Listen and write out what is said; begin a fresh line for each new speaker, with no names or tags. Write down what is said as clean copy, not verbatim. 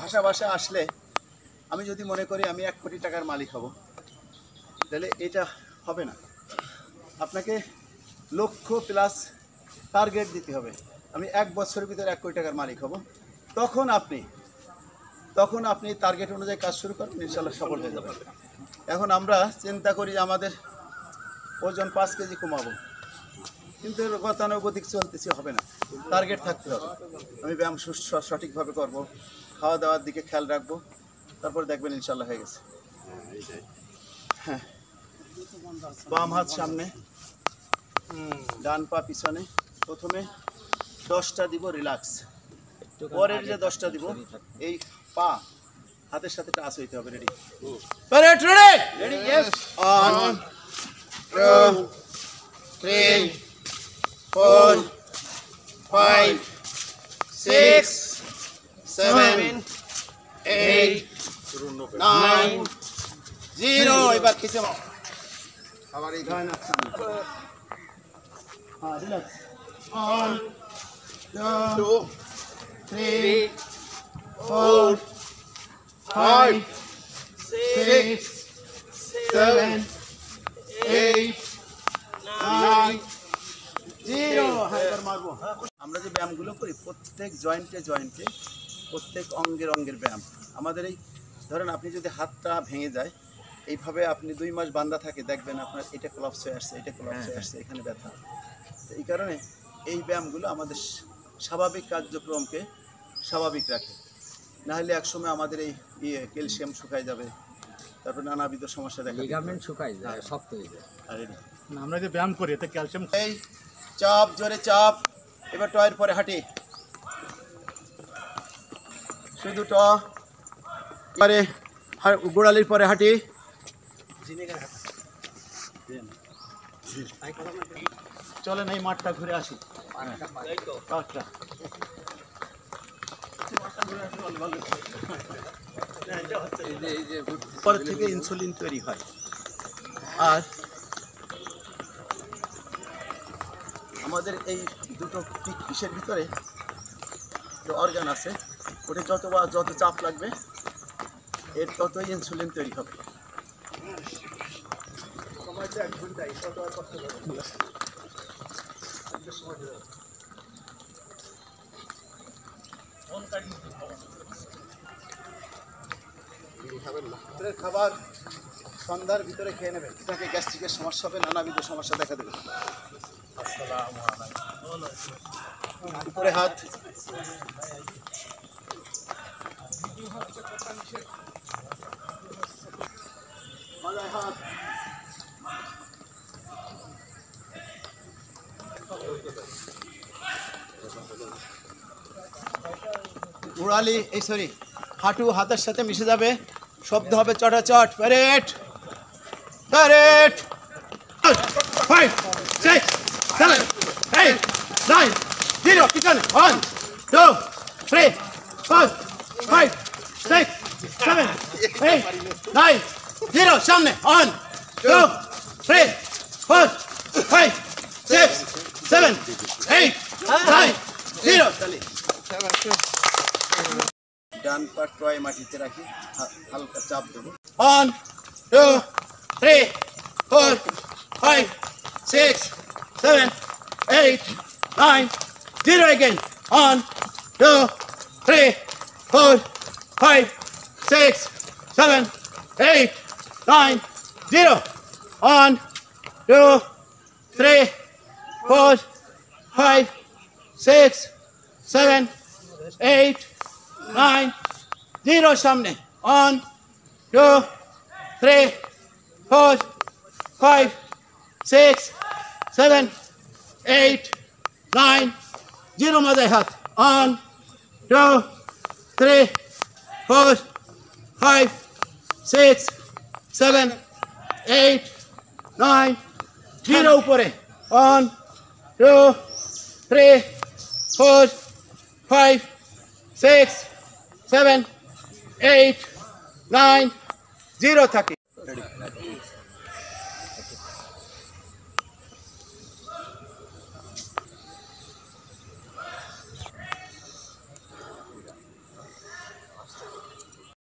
ভাষা আসলে আমি যদি মনে করি আমি 1 কোটি টাকার মালিক হব, তাহলে এটা হবে না। আপনাকে লক্ষ প্লাস টার্গেট দিতে হবে। আমি 1 বছরের ভিতরে 1 কোটি টাকার মালিক হব। তখন আপনি টার্গেট অনুযায়ী কাজ শুরু করেন, ইনশাআল্লাহ সফল হয়ে যাবেন। এখন আমরা চিন্তা করি যে আমাদের ওজন 5 কেজি কমাবো, কিন্তু গতানুগতিক চলতেছে, হবে না। টার্গেট থাকতে হবে। আমি ব্যায়াম সঠিকভাবে করব, খাওয়া দাওয়ার দিকে খেয়াল রাখবো, তারপর দেখবেন ইনশাআল্লাহ হয়ে গেছে। হ্যাঁ, বাম হাত সামনে, ডান পা পিছনে। প্রথমে 10টা দিব রিল্যাক্স, পরের যে 10টা দিব এই পা হাতের সাথে টাচ হইতে হবে। রেডি? রেডি? ইয়েস। 1 2 3 4 5 6 7 8 9 0। এবার কিছু আবার এই গান আছে। হ্যাঁ, রিল্যাক্স। 1 2 3 4 5 6 7 8 9 0। এবার মারবো। আমরা যে ব্যায়ামগুলো করি প্রত্যেক জয়েন্টে প্রত্যেক অঙ্গের ব্যায়াম আমাদের। এই ধরেন আপনি যদি হাতটা ভেঙে যায়, এইভাবে আপনি 2 মাস বান্ধা থাকে, দেখবেন আপনার এটা কোলাপস হয়ে আসছে, এটা কোলাপস হয়ে আসছে, এখানে ব্যথা। তো এই কারণে এই ব্যায়ামগুলো আমাদের স্বাভাবিক কার্যক্রমকে স্বাভাবিক রাখে। নাহলে একসময় আমাদের এই ক্যালসিয়াম শুকায় যাবে, তারপর নানাবিধ সমস্যা দেখা দিবে, লিগামেন্ট শুকায় যায়, শক্ত হয়ে যায়। আর
আমরা যে ব্যায়াম করি এতে ক্যালসিয়াম।
এই চাপ, জোরে চাপ। এবার টয়ের পরে হাঁটি, শুধু ট, পরে গোড়ালির পরে হাঁটি। চলেন এই মাঠটা ঘুরে আসি। পর থেকে ইনসুলিন তৈরি হয়। আর আমাদের এই দুটো পিসের ভিতরে যে অর্গান আছে, ওটা যত চাপ লাগবে এর ততই ইনসুলিন তৈরি হবে। সময়টা 1 ঘন্টায়, তত আর কষ্ট হবে না। খাবার সন্ধ্যার ভিতরে খেয়ে নেবেন, তাকে গ্যাস্ট্রিকের সমস্যা হবে, নানাবিধ সমস্যা দেখা দেবে। উপরে হাত, মাথায় হাত। উড়ালি হাঁটু হাতের সাথে মিশে যাবে, শব্দ হবে চটাচট। Parade parade. 5 6 7 8 9 0। পিছনে 1 2 3 4 5 6 7 8 9 0। সামনে 1 2 3 4 5 6 7 8 9 0। ডান পা টয় মাটিতে রাখি, হালকা চাপ দেবো। 1 2 3 4 5 6 7 8 9 0। again 1 2 3 4 5 6 7 8 9 0। 1 2 3 4 5 6 7 8 9 0। সামনে 1 2 3 4 5 6 7 8 9 0। মাথায় হাত। 1 2 3 4 5 6 7 8 9 0। উপরে 1 2 3 4 5 6 7 8 9 0 থাকে।